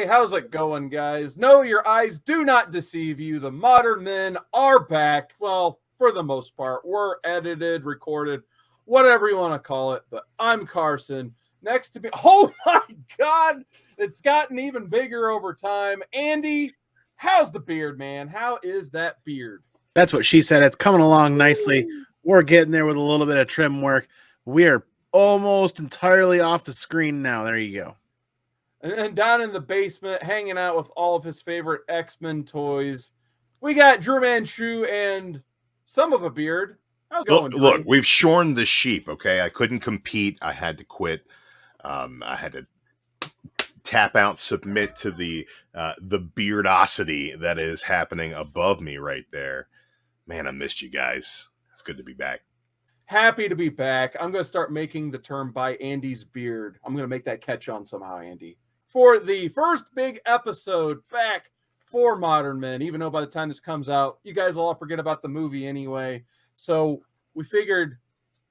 Hey, how's it going, guys? No, your eyes do not deceive you. The Modern Men are back. Well, for the most part, we're edited, recorded, whatever you want to call it. But I'm Carson. Next to me, oh my God, it's gotten even bigger over time. Andy, how's the beard, man? How is that beard? That's what she said. It's coming along nicely. We're getting there with a little bit of trim work. We are almost entirely off the screen now. There you go. And down in the basement, hanging out with all of his favorite X-Men toys, we got DruManchu and some of a beard. How's it going, Look, we've shorn the sheep, okay? I couldn't compete. I had to quit. I had to tap out, submit to the beardosity that is happening above me right there. Man, I missed you guys. It's good to be back. Happy to be back. I'm going to start making the term by Andy's beard. I'm going to make that catch on somehow, Andy. For the first big episode back for Modern Men, even though by the time this comes out, you guys will all forget about the movie anyway. So we figured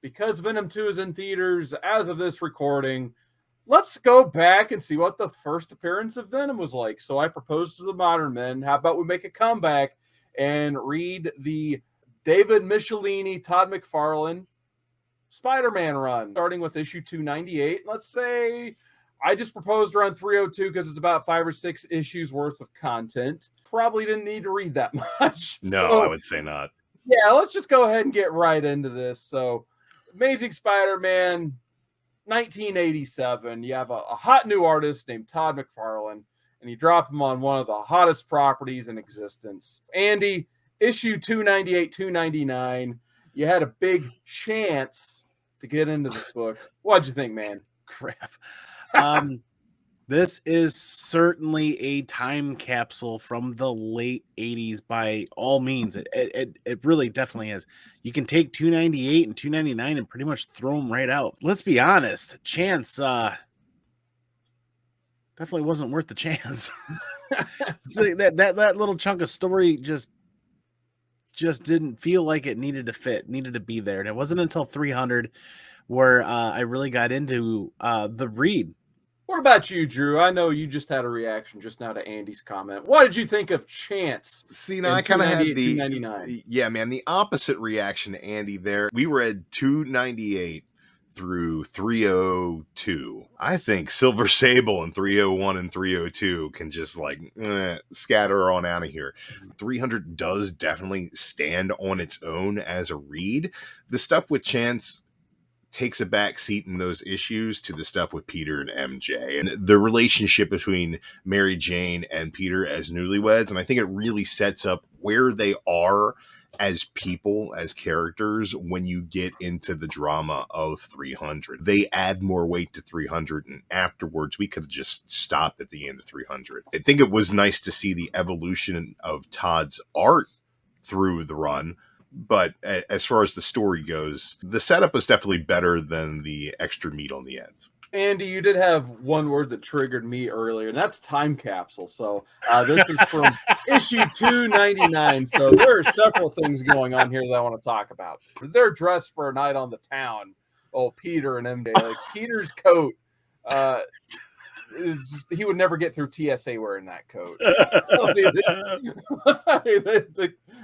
because Venom 2 is in theaters as of this recording, let's go back and see what the first appearance of Venom was like. So I proposed to the Modern Men, how about we make a comeback and read the David Michelini, Todd McFarlane Spider-Man run, starting with issue 298. Let's say I just proposed around 302 because it's about 5 or 6 issues worth of content. Probably didn't need to read that much. No, I would say not. Yeah, let's just go ahead and get right into this. So, Amazing Spider-Man, 1987. You have a hot new artist named Todd McFarlane, and you drop him on one of the hottest properties in existence. Andy, issue 298, 299. You had a big chance to get into this book. What'd you think, man? Crap. This is certainly a time capsule from the late 80s by all means. It really definitely is. You can take 298 and 299 and pretty much throw them right out. Let's be honest. Chance definitely wasn't worth the chance. that little chunk of story just didn't feel like it needed to fit, needed to be there. And it wasn't until 300 where I really got into the read. What about you, Drew? I know you just had a reaction just now to Andy's comment. What did you think of Chance? See, now I kind of had the opposite reaction to Andy there. We read 298 through 302. I think Silver Sable and 301 and 302 can just scatter on out of here. 300 does definitely stand on its own as a read. The stuff with Chance takes a back seat in those issues to the stuff with Peter and MJ and the relationship between Mary Jane and Peter as newlyweds. And I think it really sets up where they are as people, as characters, when you get into the drama of 300. They add more weight to 300, and afterwards we could have just stopped at the end of 300. I think it was nice to see the evolution of Todd's art through the run. But as far as the story goes, the setup was definitely better than the extra meat on the ends. Andy, you did have one word that triggered me earlier, and that's time capsule. So this is from issue 299. So there are several things going on here that I want to talk about. They're dressed for a night on the town. Oh, Peter and MJ. Like Peter's coat. He would never get through TSA wearing that coat.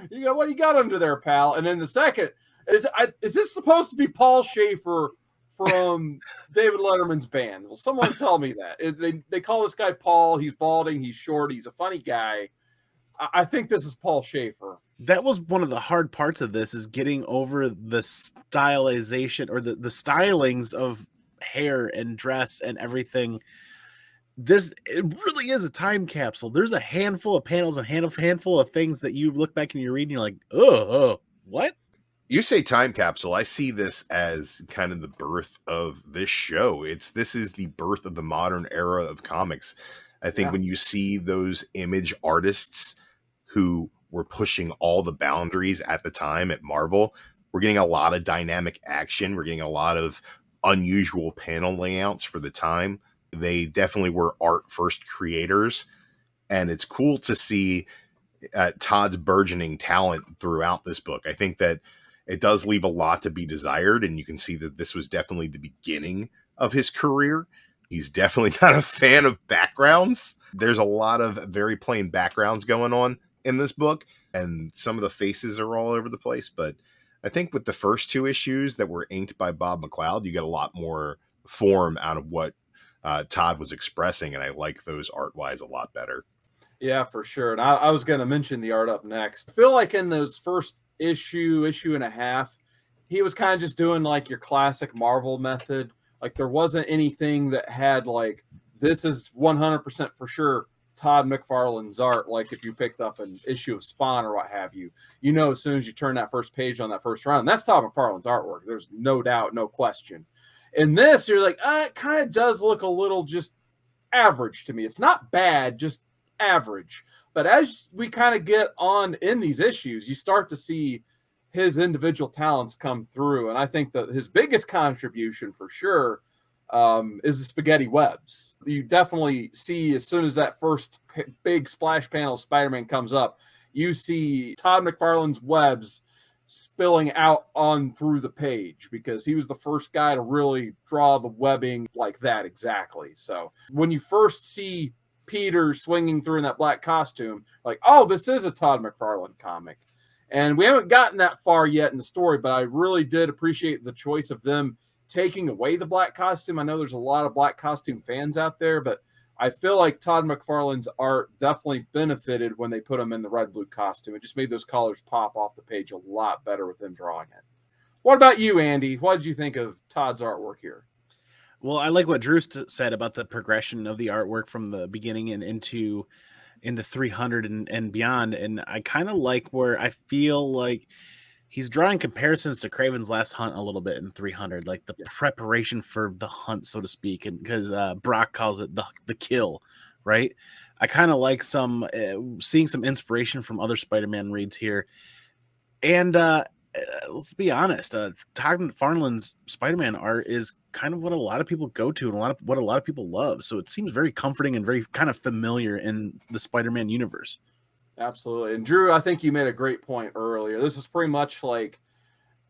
You go, what do you got under there, pal? And then the second is this supposed to be Paul Schaefer from David Letterman's band? Well, someone tell me that. They call this guy Paul. He's balding. He's short. He's a funny guy. I think this is Paul Schaefer. That was one of the hard parts of this, is getting over the stylization or the stylings of hair and dress and everything. It really is a time capsule. There's a handful of panels and handful of things that you look back and you read and you're like, oh, what? You say time capsule. I see this as kind of the birth of this show. This is the birth of the modern era of comics. I think when you see those image artists who were pushing all the boundaries at the time at Marvel, we're getting a lot of dynamic action. We're getting a lot of unusual panel layouts for the time. They definitely were art first creators, and it's cool to see Todd's burgeoning talent throughout this book. I think that it does leave a lot to be desired, and you can see that this was definitely the beginning of his career. He's definitely not a fan of backgrounds. There's a lot of very plain backgrounds going on in this book, and some of the faces are all over the place. But I think with the first 2 issues that were inked by Bob McLeod, you get a lot more form out of what Todd was expressing, and I like those art-wise a lot better. Yeah, for sure. And I was going to mention the art up next. I feel like in those first issue and a half, he was kind of just doing like your classic Marvel method. Like there wasn't anything that had like, this is 100% for sure Todd McFarlane's art. Like if you picked up an issue of Spawn or what have you, you know, as soon as you turn that first page on that first round, that's Todd McFarlane's artwork. There's no doubt, no question. In this, you're like, it kind of does look a little just average to me. It's not bad, just average. But as we kind of get on in these issues, you start to see his individual talents come through. And I think that his biggest contribution for sure is the spaghetti webs. You definitely see as soon as that first big splash panel of Spider-Man comes up, you see Todd McFarlane's webs spilling out on through the page because he was the first guy to really draw the webbing like that exactly. So when you first see Peter swinging through in that black costume, like, oh, this is a Todd McFarlane comic. And we haven't gotten that far yet in the story, but I really did appreciate the choice of them taking away the black costume. I know there's a lot of black costume fans out there, but I feel like Todd McFarlane's art definitely benefited when they put him in the red-blue costume. It just made those colors pop off the page a lot better with him drawing it. What about you, Andy? What did you think of Todd's artwork here? Well, I like what Drew said about the progression of the artwork from the beginning and into 300 and beyond. And I kind of like where I feel like he's drawing comparisons to Kraven's Last Hunt a little bit in 300, like the preparation for the hunt, so to speak. And because Brock calls it the kill, right? I kind of like seeing some inspiration from other Spider-Man reads here. And let's be honest, Todd McFarlane's Spider-Man art is kind of what a lot of people go to and what a lot of people love. So it seems very comforting and very kind of familiar in the Spider-Man universe. Absolutely. And Drew, I think you made a great point earlier. This is pretty much like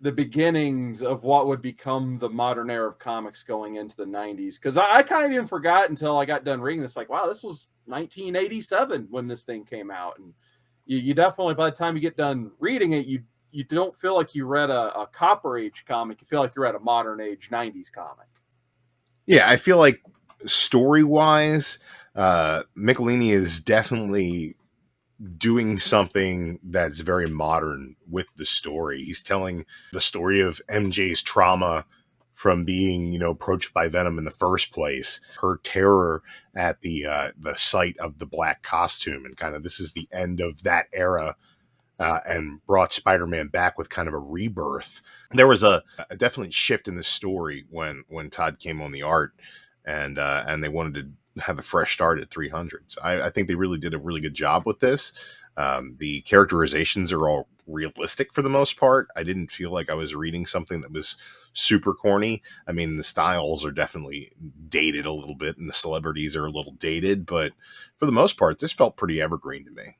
the beginnings of what would become the modern era of comics going into the 90s. Because I kind of even forgot until I got done reading this, like, wow, this was 1987 when this thing came out. And you definitely, by the time you get done reading it, you don't feel like you read a Copper Age comic. You feel like you read a modern age 90s comic. Yeah, I feel like story-wise, Michelini is definitely doing something that's very modern with the story. He's telling the story of MJ's trauma from being, approached by Venom in the first place, her terror at the sight of the black costume, and kind of this is the end of that era. And brought Spider-Man back with kind of a rebirth. There was a definitely shift in the story when Todd came on the art, and they wanted to have a fresh start at 300. So I think they really did a really good job with this. The characterizations are all realistic for the most part. I didn't feel like I was reading something that was super corny. I mean, the styles are definitely dated a little bit, and the celebrities are a little dated, but for the most part, this felt pretty evergreen to me.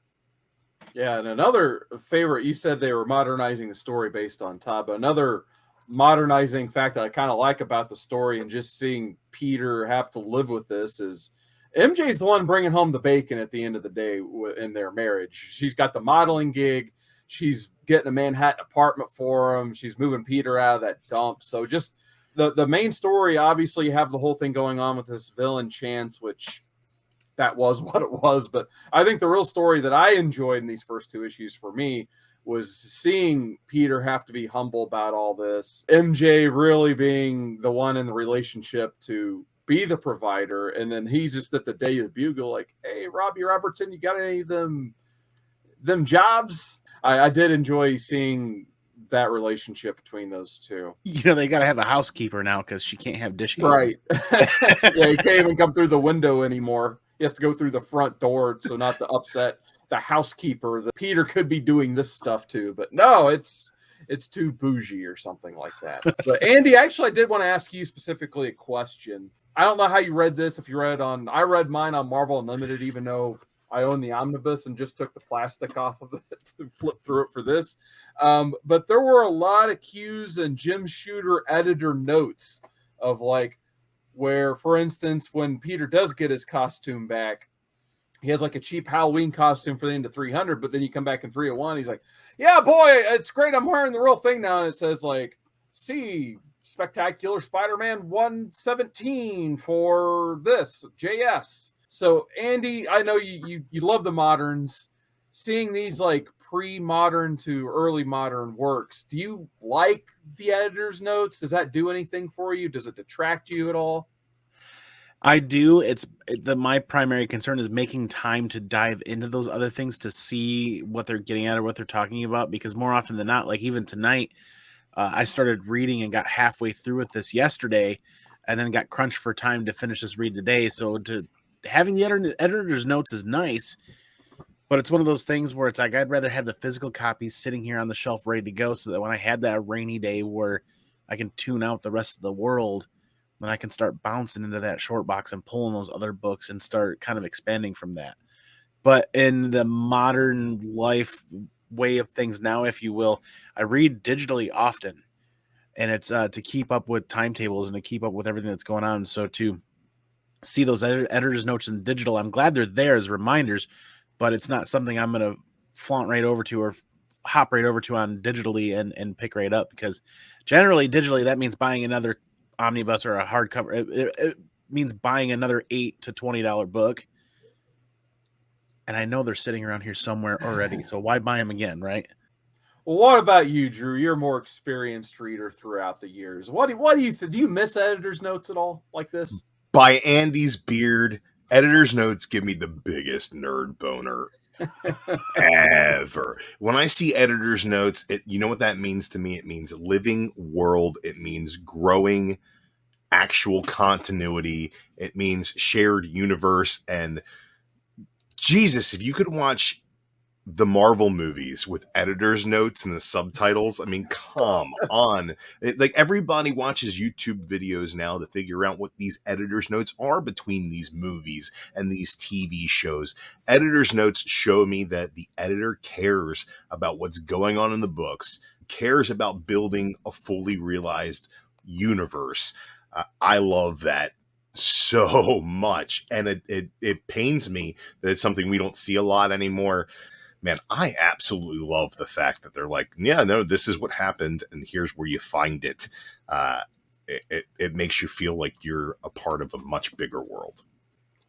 Yeah, and another favorite, you said they were modernizing the story based on Todd, but another modernizing fact that I kind of like about the story and just seeing Peter have to live with this is MJ's the one bringing home the bacon at the end of the day in their marriage. She's got the modeling gig. She's getting a Manhattan apartment for him. She's moving Peter out of that dump. So just the main story, obviously you have the whole thing going on with this villain Chance, which that was what it was. But I think the real story that I enjoyed in these first 2 issues for me was seeing Peter have to be humble about all this. MJ really being the one in the relationship to be the provider. And then he's just at the day of the bugle, like, hey, Robbie Robertson, you got any of them jobs? I did enjoy seeing that relationship between those two. They got to have a housekeeper now because she can't have dish games. Right. Yeah, he can't even come through the window anymore. He has to go through the front door so not to upset the housekeeper. That Peter could be doing this stuff too, but no, it's too bougie or something like that. But Andy, actually, I did want to ask you specifically a question. I don't know how you read this. If you read I read mine on Marvel Unlimited, even though I own the omnibus and just took the plastic off of it to flip through it for this. But there were a lot of Q's and Jim Shooter editor notes of like, where, for instance, when Peter does get his costume back, he has like a cheap Halloween costume for the end of 300, but then you come back in 301, he's like, yeah, boy, it's great. I'm wearing the real thing now. And it says like, see, Spectacular Spider-Man 117 for this JS. So Andy, I know you love the moderns. Seeing these like pre-modern to early modern works, do you like the editor's notes? Does that do anything for you? Does it detract you at all? I do. My primary concern is making time to dive into those other things to see what they're getting at or what they're talking about. Because more often than not, like even tonight, I started reading and got halfway through with this yesterday, and then got crunched for time to finish this read today. So having the editor's notes is nice, but it's one of those things where it's like I'd rather have the physical copies sitting here on the shelf ready to go, so that when I had that rainy day where I can tune out the rest of the world, then I can start bouncing into that short box and pulling those other books and start kind of expanding from that. But in the modern life way of things now, if you will, I read digitally often, and it's to keep up with timetables and to keep up with everything that's going on. So to see those editor's notes in digital, I'm glad they're there as reminders, but it's not something I'm going to flaunt right over to or hop right over to on digitally and pick right up, because generally digitally that means buying another omnibus or a hardcover. It means buying another $8 to $20 book, and I know they're sitting around here somewhere already, so why buy them again, right? Well, what about you, Drew? You're a more experienced reader throughout the years. What do you do you miss editor's notes at all like this? By Andy's beard, editor's notes give me the biggest nerd boner ever. When I see editor's notes, you know what that means to me? It means living world. It means growing actual continuity. It means shared universe. And Jesus, if you could watch the Marvel movies with editor's notes and the subtitles, I mean, come on. Like everybody watches YouTube videos now to figure out what these editor's notes are between these movies and these TV shows. Editor's notes show me that the editor cares about what's going on in the books, cares about building a fully realized universe. I love that so much, and it pains me that it's something we don't see a lot anymore. Man, I absolutely love the fact that they're like, yeah, no, this is what happened, and here's where you find it. It makes you feel like you're a part of a much bigger world.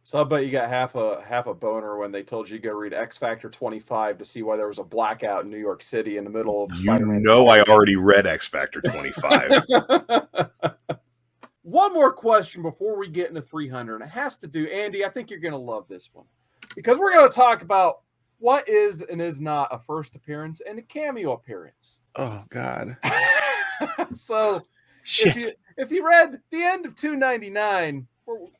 So I bet you got half a boner when they told you to go read X Factor 25 to see why there was a blackout in New York City in the middle of Spider-Man. I already read X Factor 25. One more question before we get into 300, and it has to do, Andy, I think you're going to love this one, because we're going to talk about what is and is not a first appearance and a cameo appearance. Oh, God. So Shit. If you read the end of 299,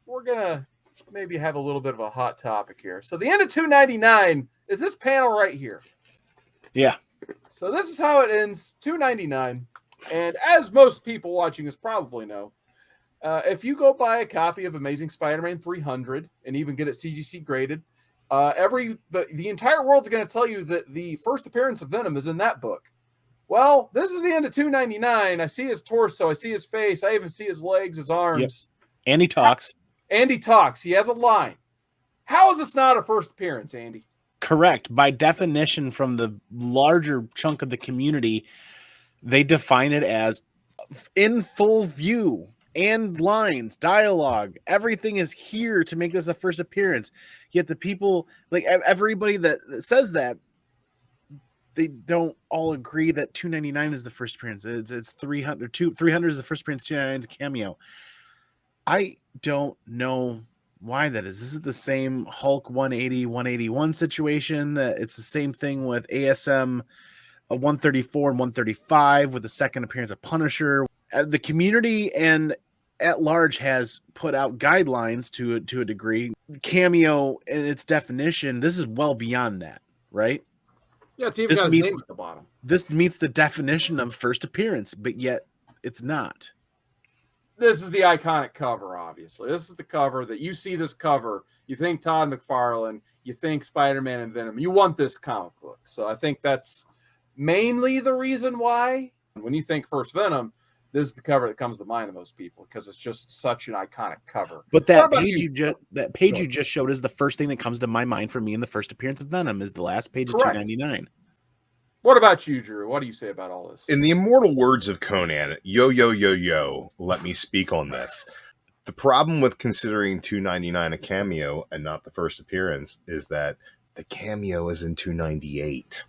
we're going to maybe have a little bit of a hot topic here. So the end of 299 is this panel right here. Yeah. So this is how it ends, 299. And as most people watching this probably know, if you go buy a copy of Amazing Spider-Man 300 and even get it CGC graded, the entire world's going to tell you that the first appearance of Venom is in that book. Well, this is the end of 299. I see his torso. I see his face. I even see his legs, his arms. Yep. And he talks. Andy talks. He has a line. How is this not a first appearance, Andy? Correct. By definition, from the larger chunk of the community, they define it as in full view and lines, dialogue. Everything is here to make this a first appearance. Yet the people, like everybody that says that, they don't all agree that 299 is the first appearance. It's 300. 300 is the first appearance. 299 is a cameo. I don't know why that is. This is the same Hulk 180, 181 situation. That it's the same thing with ASM 134 and 135 with the second appearance of Punisher. The community and at large has put out guidelines to a degree. Cameo in its definition, this is well beyond that, right? Yeah, it's even got his name at the bottom. This meets the definition of first appearance, but yet it's not. This is the iconic cover, obviously. This is the cover that you see this cover. You think Todd McFarlane, you think Spider-Man and Venom. You want this comic book. So I think that's mainly the reason why. When you think first Venom, this is the cover that comes to mind to most people because it's just such an iconic cover. But that page you just showed is the first thing that comes to my mind for me in the first appearance of Venom is the last page of 299. What about you, Drew? What do you say about all this? In the immortal words of Conan, yo, yo, yo, yo, let me speak on this. The problem with considering 299 a cameo and not the first appearance is that the cameo is in 298.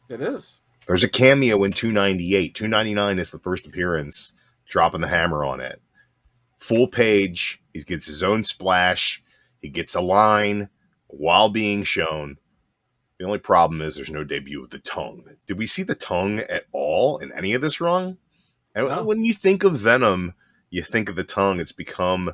It is. There's a cameo in 298. 299 is the first appearance, dropping the hammer on it. Full page. He gets his own splash. He gets a line while being shown. The only problem is there's no debut of the tongue. Did we see the tongue at all in any of this run? And no. When you think of Venom, you think of the tongue. It's become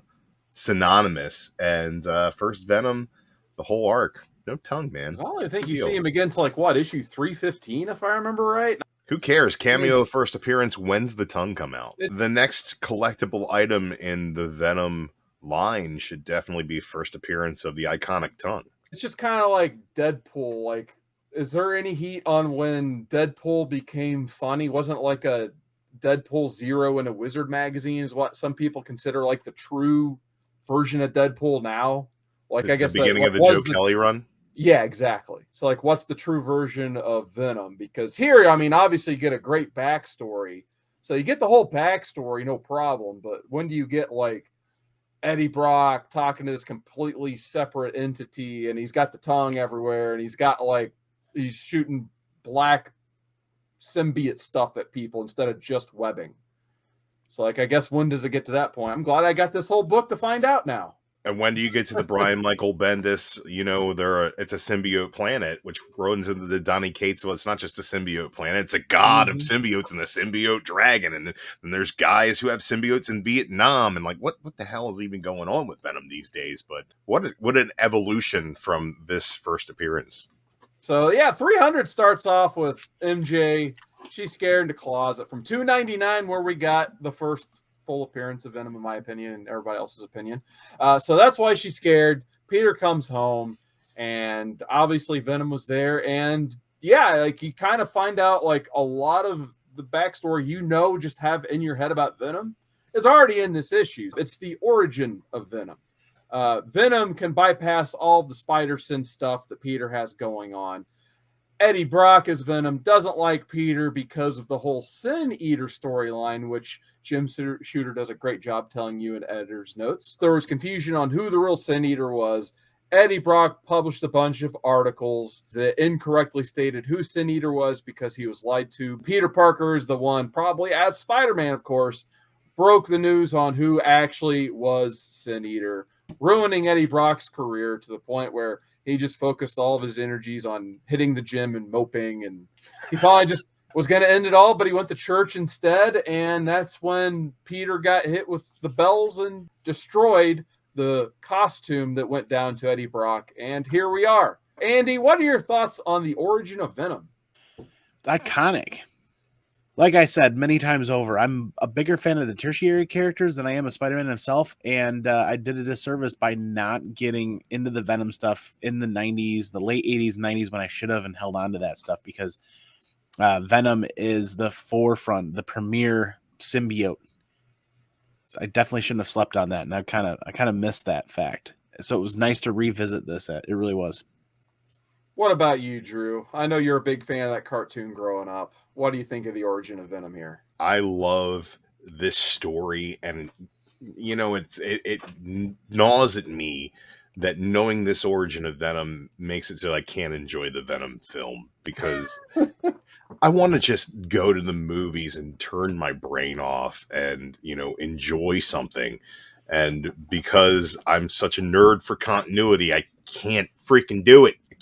synonymous. And first Venom, the whole arc, no tongue, man. I only think you see him again to like what, issue 315, if I remember right. Who cares? Cameo first appearance. When's the tongue come out? The next collectible item in the Venom line should definitely be first appearance of the iconic tongue. It's just kind of like Deadpool. Like, is there any heat on when Deadpool became funny? Wasn't like a Deadpool Zero in a Wizard magazine is what some people consider like the true version of Deadpool now. Like, I guess the beginning of the Joe Kelly run. Yeah, exactly. So, like, what's the true version of Venom? Because here, I mean, obviously you get a great backstory. So you get the whole backstory, no problem. But when do you get like Eddie Brock talking to this completely separate entity, and he's got the tongue everywhere, and he's got like he's shooting black symbiote stuff at people instead of just webbing. So, like, I guess when does it get to that point? I'm glad I got this whole book to find out now. And when do you get to the Brian Michael Bendis? You know, it's a symbiote planet, which runs into the Donny Cates. Well, it's not just a symbiote planet; it's a god of symbiotes and the symbiote dragon. And then there's guys who have symbiotes in Vietnam. And like, what the hell is even going on with Venom these days? But what an evolution from this first appearance. So yeah, 300 starts off with MJ. She's scared in the closet from 299, where we got the first full appearance of Venom, in my opinion, and everybody else's opinion. So that's why she's scared. Peter comes home, and obviously Venom was there. And yeah, like you kind of find out like a lot of the backstory just have in your head about Venom is already in this issue. It's the origin of Venom. Venom can bypass all the spider sense stuff that Peter has going on. Eddie Brock as Venom doesn't like Peter because of the whole Sin Eater storyline, which Jim Shooter does a great job telling you in editor's notes. There was confusion on who the real Sin Eater was. Eddie Brock published a bunch of articles that incorrectly stated who Sin Eater was because he was lied to. Peter Parker is the one, probably as Spider-Man, of course, broke the news on who actually was Sin Eater, ruining Eddie Brock's career to the point where he just focused all of his energies on hitting the gym and moping, and he finally just was going to end it all, but he went to church instead, and that's when Peter got hit with the bells and destroyed the costume that went down to Eddie Brock, and here we are. Andy, what are your thoughts on the origin of Venom? Iconic. Like I said many times over, I'm a bigger fan of the tertiary characters than I am of Spider-Man himself, and I did a disservice by not getting into the Venom stuff in the 90s, the late 80s, 90s, when I should have and held on to that stuff, because Venom is the forefront, the premier symbiote. So I definitely shouldn't have slept on that, and I kind of missed that fact. So it was nice to revisit this. It really was. What about you, Drew? I know you're a big fan of that cartoon growing up. What do you think of the origin of Venom here? I love this story, and you know, it gnaws at me that knowing this origin of Venom makes it so I can't enjoy the Venom film, because I want to just go to the movies and turn my brain off and, you know, enjoy something. And because I'm such a nerd for continuity, I can't freaking do it. I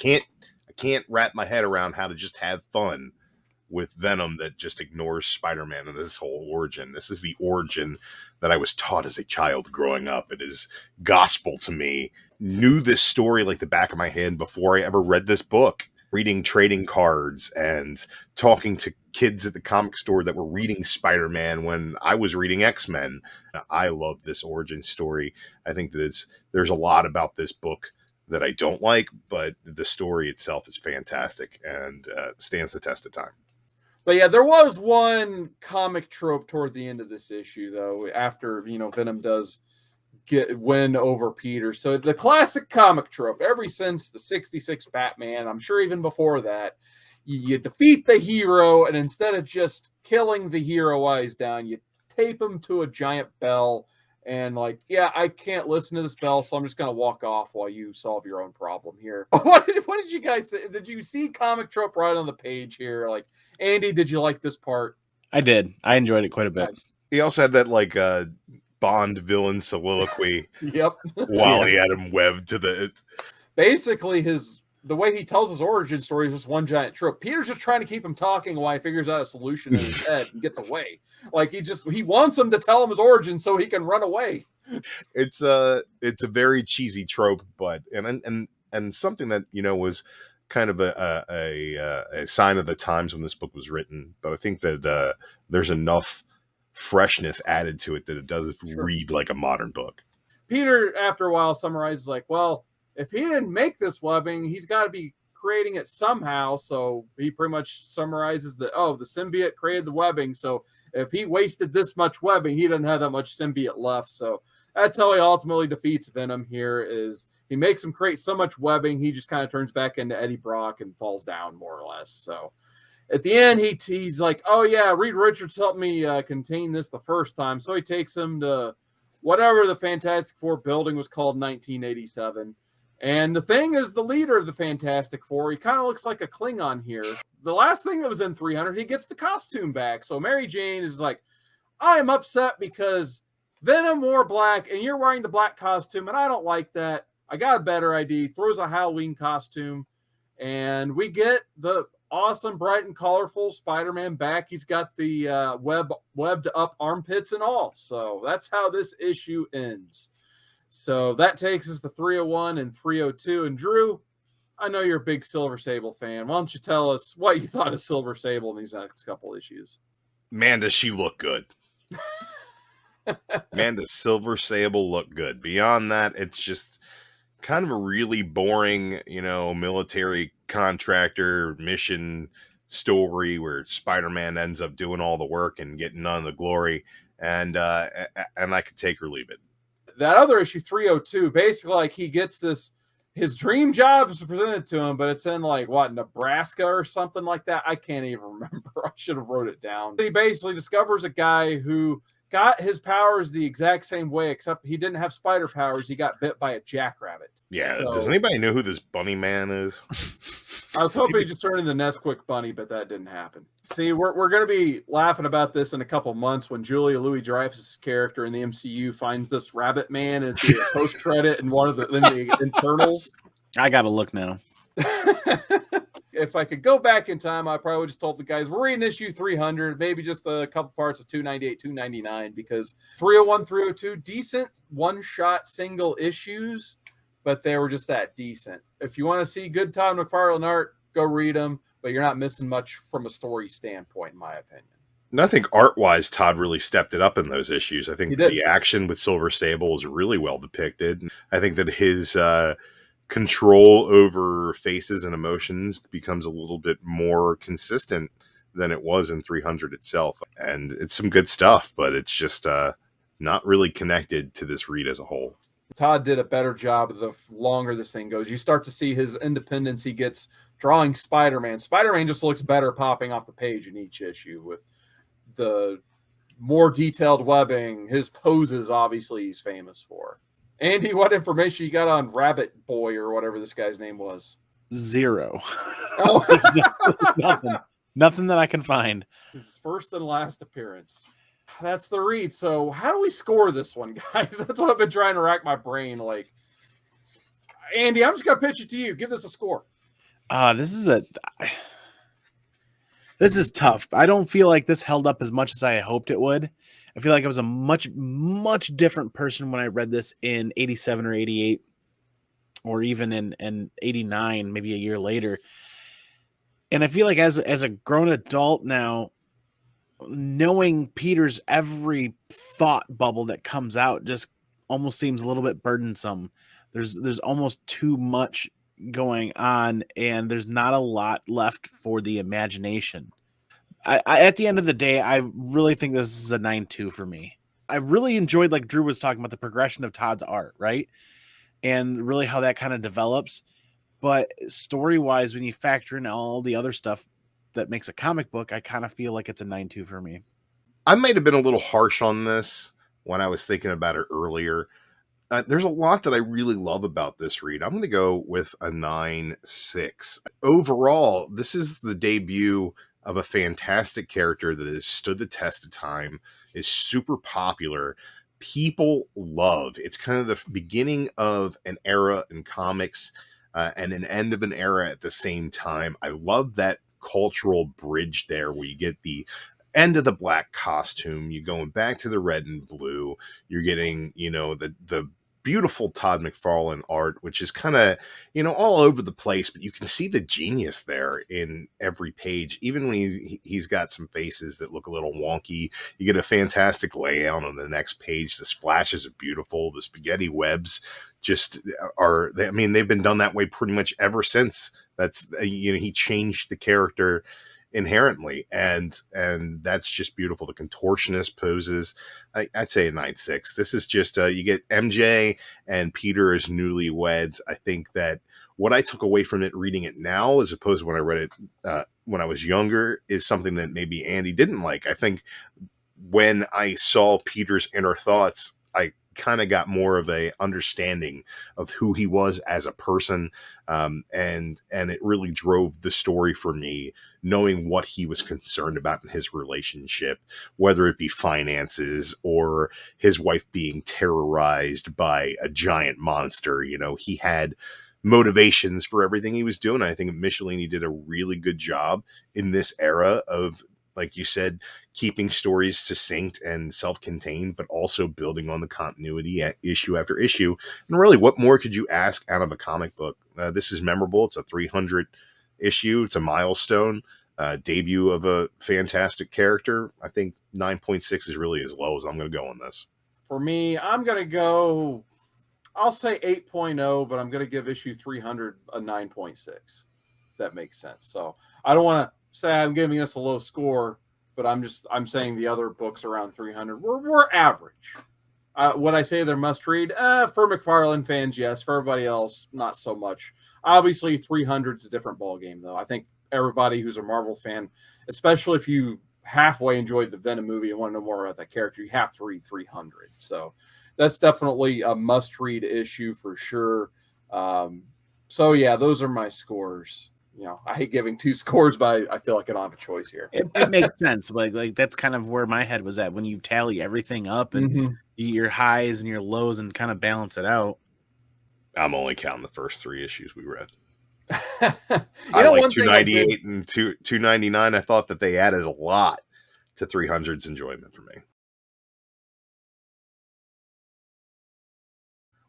can't wrap my head around how to just have fun with Venom that just ignores Spider-Man and this whole origin. This is the origin that I was taught as a child growing up. It is gospel to me. Knew this story like the back of my hand before I ever read this book. Reading trading cards and talking to kids at the comic store that were reading Spider-Man when I was reading X-Men. I love this origin story. I think that there's a lot about this book that I don't like, but the story itself is fantastic and stands the test of time. But yeah, there was one comic trope toward the end of this issue, though, after, Venom does win over Peter. So the classic comic trope, ever since the 66 Batman, I'm sure even before that, you defeat the hero, and instead of just killing the hero while he's down, you tape him to a giant bell, and I can't listen to this bell, so I'm just going to walk off while you solve your own problem here. What did you guys say? Did you see comic trope right on the page here? Andy, did you like this part? I did. I enjoyed it quite a bit. Nice. He also had that Bond villain soliloquy. Yep. While he had him webbed to the... Basically, the way he tells his origin story is just one giant trope. Peter's just trying to keep him talking while he figures out a solution in his head and gets away. He wants him to tell him his origin so he can run away. It's a very cheesy trope, but and something that was kind of a sign of the times when this book was written. But I think that there's enough freshness added to it that it does read like a modern book. Peter, after a while, summarizes well, if he didn't make this webbing, he's got to be creating it somehow. So he pretty much summarizes that, the symbiote created the webbing. So if he wasted this much webbing, he doesn't have that much symbiote left. So that's how he ultimately defeats Venom here, is he makes him create so much webbing, he just kind of turns back into Eddie Brock and falls down more or less. So at the end, he's like, oh yeah, Reed Richards helped me contain this the first time. So he takes him to whatever the Fantastic Four building was called in 1987. And the Thing is the leader of the Fantastic Four. He kind of looks like a Klingon here. The last thing that was in 300, he gets the costume back. So Mary Jane is like, I am upset because Venom wore black and you're wearing the black costume, and I don't like that. I got a better idea. Throws a Halloween costume, and we get the awesome, bright and colorful Spider-Man back. He's got the webbed up armpits and all. So that's how this issue ends. So that takes us to 301 and 302. And Drew, I know you're a big Silver Sable fan. Why don't you tell us what you thought of Silver Sable in these next couple issues? Man, does she look good. Man, does Silver Sable look good. Beyond that, it's just kind of a really boring, military contractor mission story where Spider-Man ends up doing all the work and getting none of the glory. And I could take or leave it. That other issue, 302, basically he gets his dream job is presented to him, but it's in Nebraska or something like that. I can't even remember. I should have wrote it down. He basically discovers a guy who got his powers the exact same way, except he didn't have spider powers. He got bit by a jackrabbit. Yeah. So, does anybody know who this bunny man is? I was hoping he just turned into the Nesquik bunny, but that didn't happen. See, we're going to be laughing about this in a couple months when Julia Louis-Dreyfus' character in the MCU finds this rabbit man and it's a post credit in one of the internals. I got to look now. If I could go back in time, I probably would just told the guys, we're reading issue 300, maybe just a couple parts of 298, 299, because 301, 302, decent one-shot single issues, but they were just that decent. If you want to see good Todd McFarlane art, go read them, but you're not missing much from a story standpoint, in my opinion. And I think art-wise, Todd really stepped it up in those issues. I think the action with Silver Sable is really well depicted. I think that his control over faces and emotions becomes a little bit more consistent than it was in 300 itself. And it's some good stuff, but it's just not really connected to this read as a whole. Todd did a better job the longer this thing goes. You start to see his independence he gets drawing Spider-Man. Spider-Man just looks better popping off the page in each issue with the more detailed webbing. His poses, obviously, he's famous for. Andy, what information you got on Rabbit Boy or whatever this guy's name was? Zero. Oh, nothing that I can find. His first and last appearance. That's the read. So how do we score this one, guys? That's what I've been trying to rack my brain. Andy, I'm just going to pitch it to you. Give this a score. This is tough. I don't feel like this held up as much as I hoped it would. I feel like I was a much, much different person when I read this in 87 or 88, or even in 89, maybe a year later. And I feel like as a grown adult now, knowing Peter's every thought bubble that comes out just almost seems a little bit burdensome. There's almost too much going on, and there's not a lot left for the imagination. at the end of the day, I really think this is a 9.2 for me. I really enjoyed, like Drew was talking about, the progression of Todd's art, right? And really how that kind of develops. But story-wise, when you factor in all the other stuff that makes a comic book, I kind of feel like it's a 9.2 for me. I might have been a little harsh on this when I was thinking about it earlier. There's a lot that I really love about this read. I'm going to go with a 9.6. Overall, this is the debut of a fantastic character that has stood the test of time, is super popular. People love. It's kind of the beginning of an era in comics and an end of an era at the same time. I love that cultural bridge there where you get the end of the black costume, you're going back to the red and blue, you're getting, the beautiful Todd McFarlane art, which is kind of, all over the place, but you can see the genius there in every page. Even when he's got some faces that look a little wonky, you get a fantastic layout on the next page. The splashes are beautiful. The spaghetti webs just they've been done that way pretty much ever since. That's, he changed the character inherently, and that's just beautiful. The contortionist poses, I'd say a 9.6. This is just you get MJ and Peter as newlyweds. I think that what I took away from it reading it now, as opposed to when I read it when I was younger, is something that maybe Andy didn't like. I think when I saw Peter's inner thoughts, I kind of got more of a understanding of who he was as a person, and it really drove the story for me, knowing what he was concerned about in his relationship, whether it be finances or his wife being terrorized by a giant monster. He had motivations for everything he was doing. I think Michelini did a really good job in this era of, like you said, keeping stories succinct and self-contained, but also building on the continuity at issue after issue. And really, what more could you ask out of a comic book? This is memorable. It's a 300 issue. It's a milestone. Debut of a fantastic character. I think 9.6 is really as low as I'm going to go on this. For me, I'm going to go, I'll say 8.0, but I'm going to give issue 300 a 9.6. If that makes sense. So I don't want to say I'm giving this a low score, but I'm saying the other books around 300 were average. Would I say they're must read? For McFarlane fans, yes. For everybody else, not so much. Obviously, 300 is a different ballgame, though. I think everybody who's a Marvel fan, especially if you halfway enjoyed the Venom movie and want to know more about that character, you have to read 300. So that's definitely a must read issue for sure. So yeah, those are my scores. I hate giving two scores, but I feel like I don't have a choice here. It makes sense. Like that's kind of where my head was at when you tally everything up and your highs and your lows and kind of balance it out. I'm only counting the first 3 issues we read. I like 298 and 299. I thought that they added a lot to 300's enjoyment for me.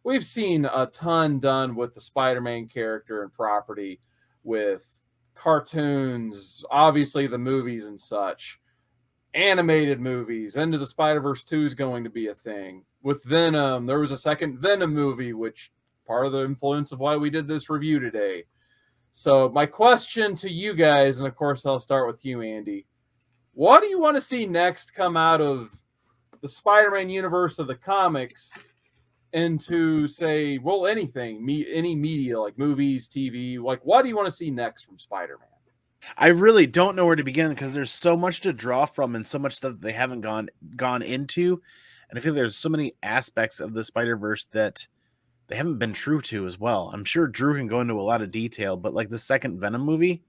We've seen a ton done with the Spider-Man character and property, with cartoons, obviously the movies and such, animated movies. Into the Spider-Verse 2 is going to be a thing. With Venom, there was a second Venom movie, which part of the influence of why we did this review today. So my question to you guys, and of course I'll start with you, Andy, what do you want to see next come out of the Spider-Man universe of the comics into, say, well, anything, any media, like movies, TV? Like, what do you want to see next from Spider-Man? I really don't know where to begin because there's so much to draw from and so much stuff that they haven't gone into, and I feel there's so many aspects of the Spider-Verse that they haven't been true to as well. I'm sure Drew can go into a lot of detail, but like the second Venom movie,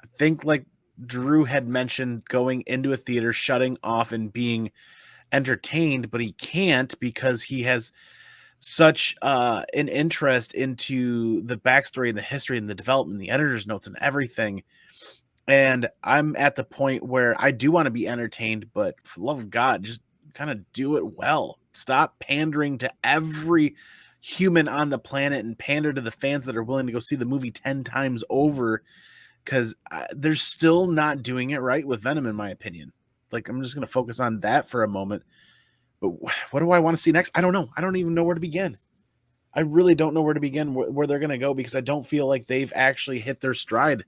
I think like Drew had mentioned going into a theater, shutting off and being entertained, but he can't because he has such an interest into the backstory and the history and the development, the editor's notes and everything. And I'm at the point where I do want to be entertained, but for the love of God, just kind of do it well. Stop pandering to every human on the planet and pander to the fans that are willing to go see the movie 10 times over, because they're still not doing it right with Venom, in my opinion. Like, I'm just going to focus on that for a moment. But what do I want to see next? I don't know. I don't even know where to begin. I really don't know where to begin, where they're going to go, because I don't feel like they've actually hit their stride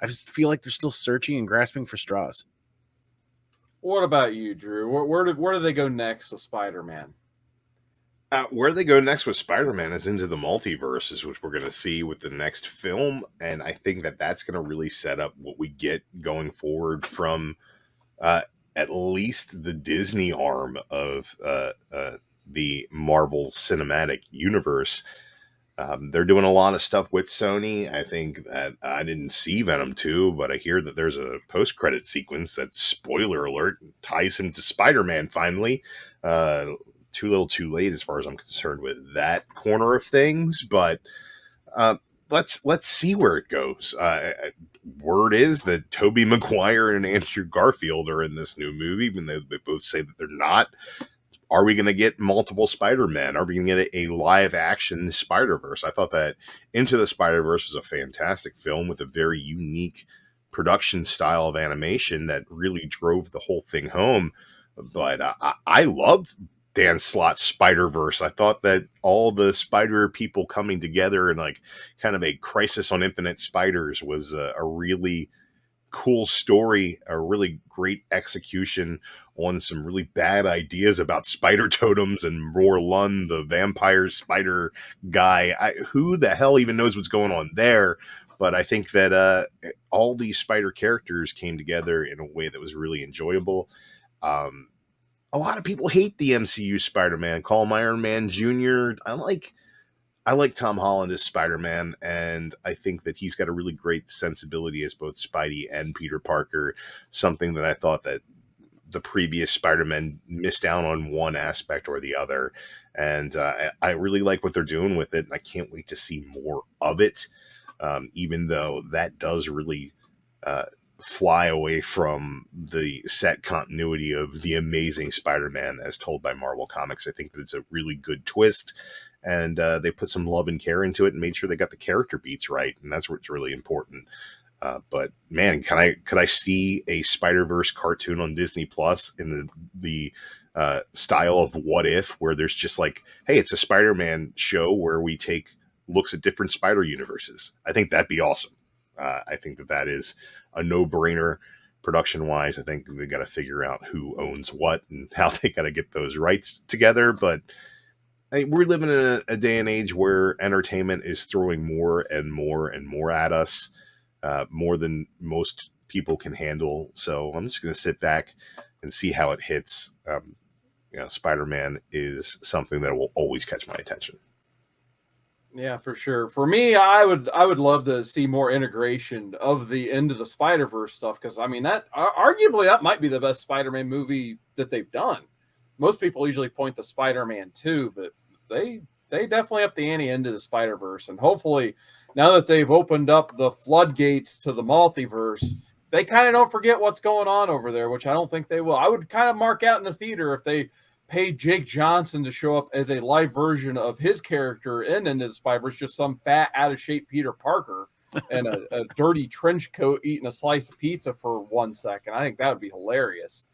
I just feel like they're still searching and grasping for straws. What about you, Drew? Where do they go next with Spider-Man? Where they go next with Spider-Man is into the multiverses, which we're going to see with the next film. And I think that that's going to really set up what we get going forward from at least the Disney arm of the Marvel Cinematic Universe. They're doing a lot of stuff with Sony. I think that I didn't see Venom 2, but I hear that there's a post-credit sequence that, spoiler alert, ties him to Spider-Man finally. Too little too late as far as I'm concerned with that corner of things, but let's see where it goes. Word is that Tobey Maguire and Andrew Garfield are in this new movie, even though they both say that they're not. Are we going to get multiple Spider-Men? Are we going to get a live-action Spider-Verse? I thought that Into the Spider-Verse was a fantastic film with a very unique production style of animation that really drove the whole thing home. But I loved Dan Slott's Spider-Verse. I thought that all the spider people coming together and like kind of a Crisis on Infinite Spiders was a really cool story, a really great execution on some really bad ideas about spider totems and Roar Lund, the vampire spider guy. Who the hell even knows what's going on there? But I think that all these spider characters came together in a way that was really enjoyable. A lot of people hate the MCU Spider-Man, call him Iron Man Jr. I like Tom Holland as Spider-Man, and I think that he's got a really great sensibility as both Spidey and Peter Parker, something that I thought that the previous Spider-Man missed out on one aspect or the other. And I really like what they're doing with it, and I can't wait to see more of it, even though that does really fly away from the set continuity of The Amazing Spider-Man as told by Marvel Comics. I think that it's a really good twist, and they put some love and care into it and made sure they got the character beats right, and that's what's really important. But man, could I see a Spider-Verse cartoon on Disney Plus in the style of What If, where there's just like, hey, it's a Spider-Man show where we take looks at different spider universes? I think that'd be awesome. I think that is a no-brainer production-wise. I think they got to figure out who owns what and how they got to get those rights together. But we're living in a day and age where entertainment is throwing more and more and more at us, more than most people can handle. So I'm just going to sit back and see how it hits. Spider-Man is something that will always catch my attention. Yeah, for sure. For me, I would love to see more integration of the Into the Spider-Verse stuff, because I mean that arguably that might be the best Spider-Man movie that they've done. Most people usually point to Spider-Man 2, but they definitely up the ante Into the Spider-Verse, and hopefully now that they've opened up the floodgates to the multiverse, they kind of don't forget what's going on over there, which I don't think they will. I would kind of mark out in the theater if they paid Jake Johnson to show up as a live version of his character in Into the Spider-Verse, just some fat, out-of-shape Peter Parker and a dirty trench coat eating a slice of pizza for 1 second. I think that would be hilarious.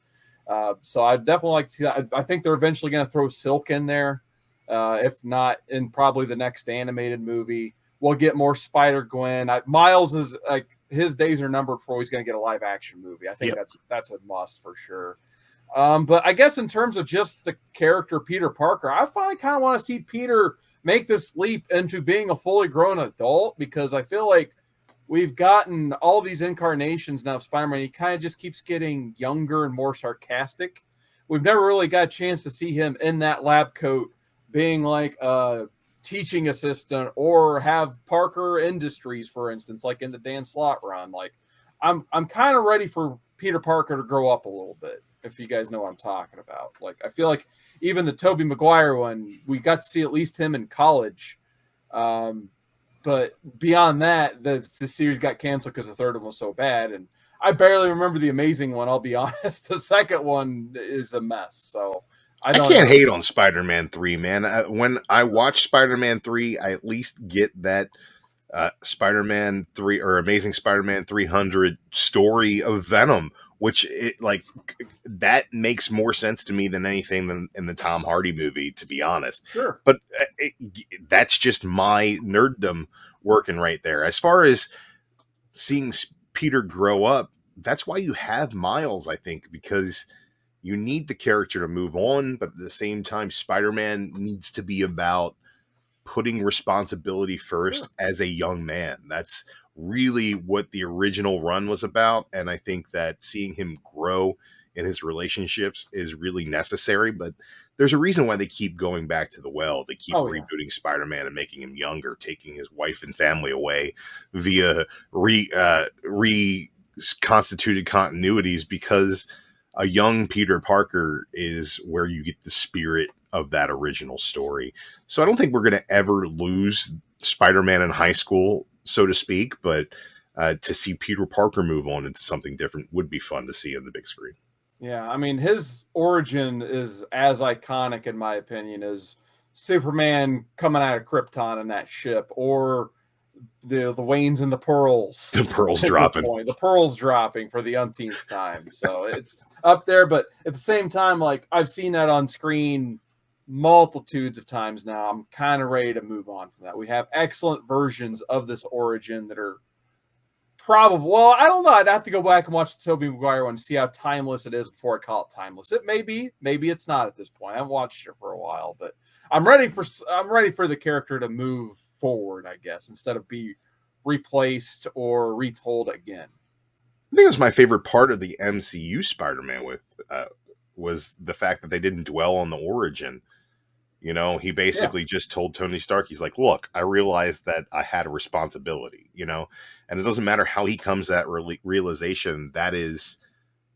So I'd definitely like to see that. I think they're eventually going to throw Silk in there. If not, in probably the next animated movie. We'll get more Spider-Gwen. Miles is like, his days are numbered before he's going to get a live-action movie. I think that's a must for sure. But I guess in terms of just the character Peter Parker, I finally kind of want to see Peter make this leap into being a fully grown adult, because I feel like we've gotten all these incarnations now of Spider-Man. He kind of just keeps getting younger and more sarcastic. We've never really got a chance to see him in that lab coat being like a teaching assistant, or have Parker Industries, for instance, like in the Dan Slott run. Like I'm kind of ready for Peter Parker to grow up a little bit, if you guys know what I'm talking about. Like, I feel like even the Tobey Maguire one, we got to see at least him in college. But beyond that, the series got canceled because the third one was so bad. And I barely remember the Amazing one, I'll be honest. The second one is a mess. So I can't hate on Spider-Man 3, man. When I watch Spider-Man 3, I at least get that Spider-Man 3 or Amazing Spider-Man 300 story of Venom, which that makes more sense to me than anything in the Tom Hardy movie, to be honest. Sure. But that's just my nerddom working right there. As far as seeing Peter grow up. That's why you have Miles, I think, because you need the character to move on, but at the same time, Spider-Man needs to be about putting responsibility first as a young man. That's really what the original run was about. And I think that seeing him grow in his relationships is really necessary. But there's a reason why they keep going back to the well. They keep rebooting Spider-Man and making him younger, taking his wife and family away via reconstituted continuities, because a young Peter Parker is where you get the spirit of that original story. So I don't think we're going to ever lose Spider-Man in high school, so to speak, but to see Peter Parker move on into something different would be fun to see on the big screen. Yeah, I mean, his origin is as iconic, in my opinion, as Superman coming out of Krypton in that ship, or the Waynes and the Pearls. The Pearls dropping. The Pearls dropping for the umpteenth time. So it's up there, but at the same time, like, I've seen that on screen multitudes of times now. I'm kind of ready to move on from that. We have excellent versions of this origin that are probably, well, I don't know. I'd have to go back and watch the Tobey Maguire one to see how timeless it is before I call it timeless. It may be, maybe it's not at this point. I haven't watched it for a while, but I'm ready for the character to move forward, I guess, instead of be replaced or retold again. I think it was my favorite part of the MCU Spider-Man was the fact that they didn't dwell on the origin. You know, he basically just told Tony Stark, he's like, look, I realized that I had a responsibility, you know, and it doesn't matter how he comes to that realization. That is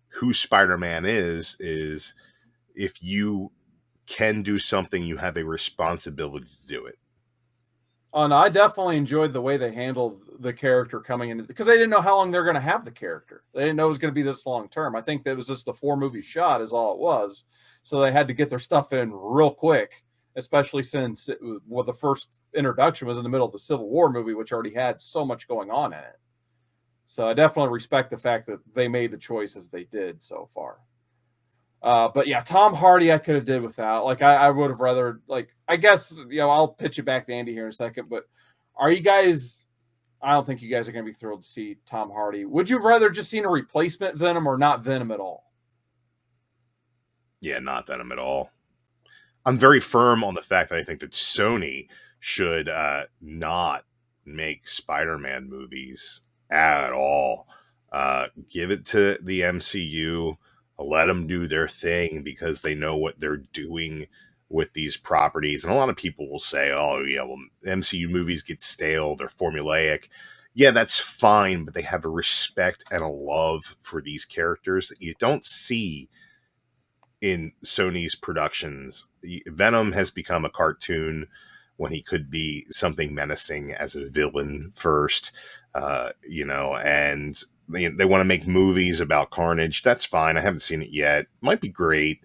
who Spider-Man is if you can do something, you have a responsibility to do it. And I definitely enjoyed the way they handled the character coming in, because they didn't know how long they're going to have the character. They didn't know it was going to be this long term. I think that was just a 4-movie shot is all it was. So they had to get their stuff in real quick, especially since the first introduction was in the middle of the Civil War movie, which already had so much going on in it. So I definitely respect the fact that they made the choices they did so far. But yeah, Tom Hardy, I could have did without. Like, I would have rather, like, I guess, you know, I'll pitch it back to Andy here in a second, but are you guys, I don't think you guys are going to be thrilled to see Tom Hardy. Would you rather just seen a replacement Venom or not Venom at all? Yeah, not Venom at all. I'm very firm on the fact that I think that Sony should not make Spider-Man movies at all. Give it to the MCU. Let them do their thing, because they know what they're doing with these properties. And a lot of people will say, oh, yeah, well, MCU movies get stale. They're formulaic. Yeah, that's fine, but they have a respect and a love for these characters that you don't see in Sony's productions. Venom has become a cartoon when he could be something menacing as a villain first, you know, and they want to make movies about Carnage. That's fine. I haven't seen it yet. Might be great.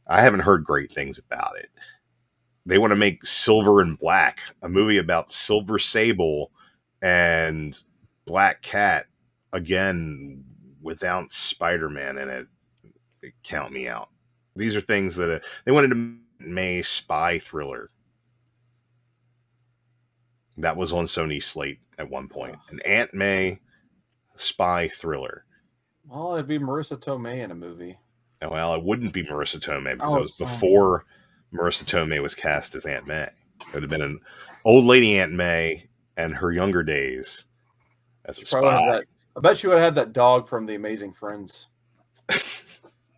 I haven't heard great things about it. They want to make Silver and Black, a movie about Silver Sable and Black Cat, again, without Spider-Man in it. Count me out. These are things that they wanted to make a spy thriller. That was on Sony's slate at one point. An Aunt May spy thriller. Well, it'd be Marissa Tomei in a movie. Well, it wouldn't be Marissa Tomei, because it was before Marissa Tomei was cast as Aunt May. It would have been an old lady Aunt May and her younger days as a spy. I bet you would have had that dog from The Amazing Friends.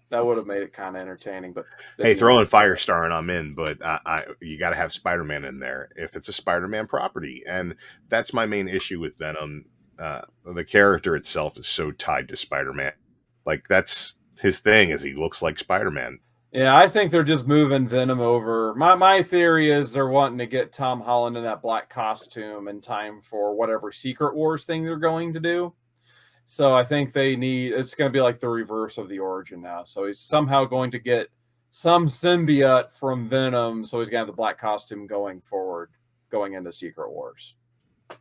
That would have made it kind of entertaining. But hey, throw in Firestar and I'm in. But you got to have Spider-Man in there if it's a Spider-Man property, and that's my main issue with Venom. The character itself is so tied to Spider-Man. Like, that's his thing, is he looks like Spider-Man. Yeah, I think they're just moving Venom over. My theory is they're wanting to get Tom Holland in that black costume in time for whatever Secret Wars thing they're going to do. So I think it's going to be like the reverse of the origin now. So he's somehow going to get some symbiote from Venom. So he's going to have the black costume going forward, going into Secret Wars.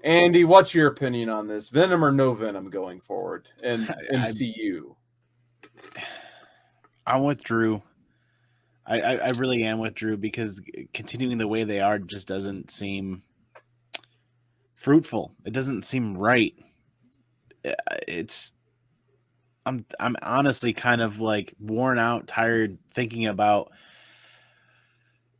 Andy, what's your opinion on this? Venom or no Venom going forward in MCU? I'm with Drew. I really am with Drew, because continuing the way they are just doesn't seem fruitful. It doesn't seem right. it's I'm honestly kind of like worn out, tired thinking about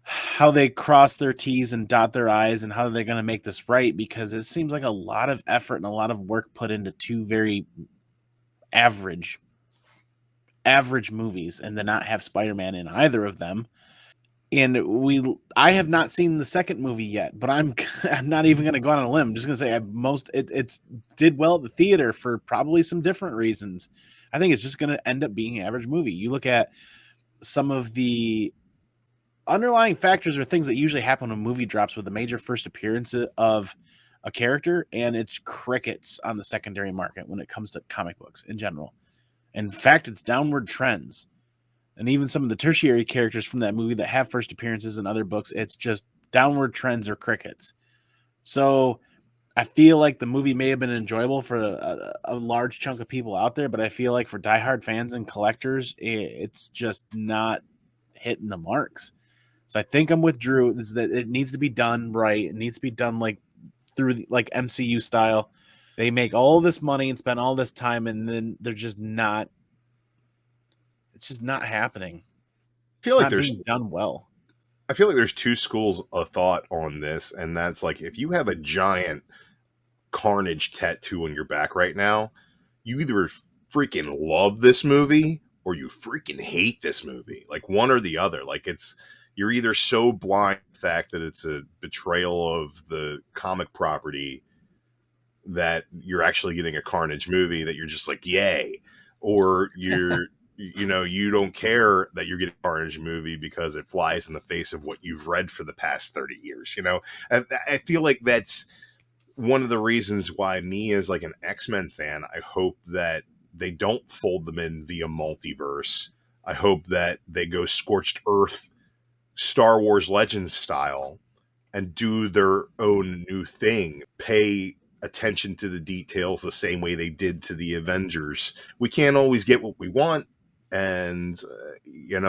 how they cross their T's and dot their I's and how they're going to make this right, because it seems like a lot of effort and a lot of work put into two very average movies, and to not have Spider-Man in either of them. And I have not seen the second movie yet, but I'm not even going to go on a limb. I'm just going to say it's did well at the theater for probably some different reasons. I think it's just going to end up being an average movie. You look at some of the underlying factors or things that usually happen when a movie drops with a major first appearance of a character, and it's crickets on the secondary market when it comes to comic books in general. In fact, it's downward trends. And even some of the tertiary characters from that movie that have first appearances in other books, it's just downward trends or crickets. So I feel like the movie may have been enjoyable for a large chunk of people out there, but I feel like for diehard fans and collectors, it's just not hitting the marks. So I think I'm with Drew. Is that it needs to be done right. It needs to be done like through like MCU style. They make all this money and spend all this time, and then they're just not. It's just not happening. I feel like there's being done well. I feel like there's two schools of thought on this, and that's like if you have a giant Carnage tattoo on your back right now, you either freaking love this movie or you freaking hate this movie. Like one or the other. Like you're either so blind to the fact that it's a betrayal of the comic property that you're actually getting a Carnage movie that you're just like, yay. Or you're, you don't care that you're getting a Carnage movie because it flies in the face of what you've read for the past 30 years, And I feel like that's one of the reasons why me as like an X-Men fan, I hope that they don't fold them in via multiverse. I hope that they go scorched earth Star Wars Legends style and do their own new thing. Pay attention to the details the same way they did to the Avengers. We can't always get what we want. And,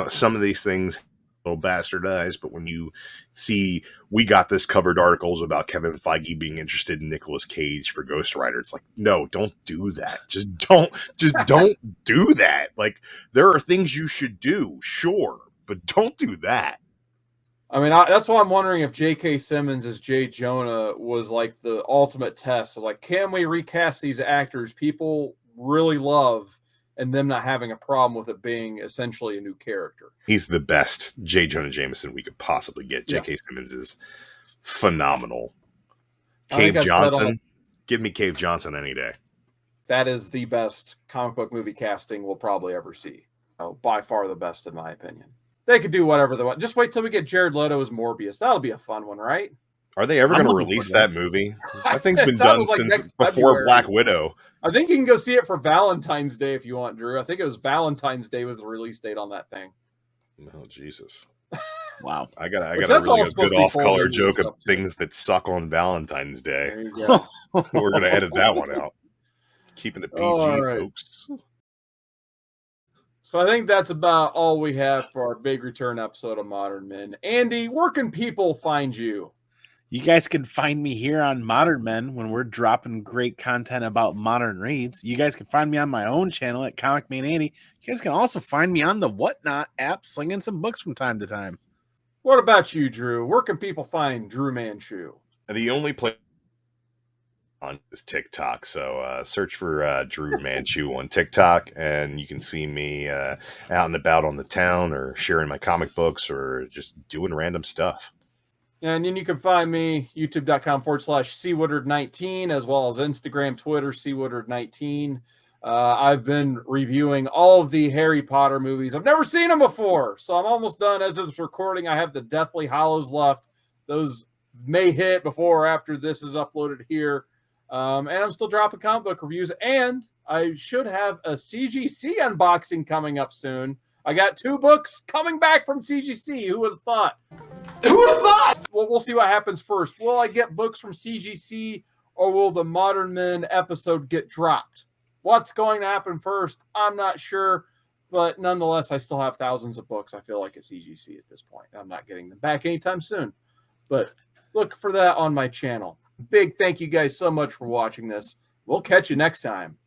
some of these things a little bastardized, but when you see we got this covered articles about Kevin Feige being interested in Nicolas Cage for Ghost Rider, it's like, no, don't do that. Just don't do that. Like, there are things you should do, sure, but don't do that. I mean, that's why I'm wondering if J.K. Simmons as J. Jonah was like the ultimate test of like, can we recast these actors people really love and them not having a problem with it being essentially a new character? He's the best J. Jonah Jameson we could possibly get. J.K. Simmons is phenomenal. Cave Johnson, give me Cave Johnson any day. That is the best comic book movie casting we'll probably ever see. By far the best, in my opinion. They could do whatever they want. Just wait till we get Jared Leto as Morbius. That'll be a fun one, right? Are they ever going to release that movie? That thing's been done since before Black Widow. I think you can go see it for Valentine's Day if you want, Drew. I think it was Valentine's Day was the release date on that thing. Oh, Jesus. Wow. I got a really good off-color joke of things that suck on Valentine's Day. There you go. We're going to edit that one out. Keeping it PG, folks. So I think that's about all we have for our big return episode of Modern Men. Andy, where can people find you? You guys can find me here on Modern Men when we're dropping great content about modern reads. You guys can find me on my own channel at ComicManAndy. You guys can also find me on the Whatnot app, slinging some books from time to time. What about you, Drew? Where can people find DruManchu? The only place on is TikTok, so search for DruManchu on TikTok, and you can see me out and about on the town, or sharing my comic books, or just doing random stuff. And then you can find me youtube.com/cwoodard19, as well as Instagram, Twitter, cwoodard19. I've been reviewing all of the Harry Potter movies. I've never seen them before, so I'm almost done. As of this recording, I have the Deathly Hallows left. Those may hit before or after this is uploaded here. And I'm still dropping comic book reviews, and I should have a CGC unboxing coming up soon. I got 2 books coming back from CGC. Who would have thought? Who would have thought? Well, we'll see what happens first. Will I get books from CGC, or will the Modern Men episode get dropped? What's going to happen first? I'm not sure, but nonetheless, I still have thousands of books, I feel like, at CGC at this point. I'm not getting them back anytime soon, but look for that on my channel. Big thank you guys so much for watching this. We'll catch you next time.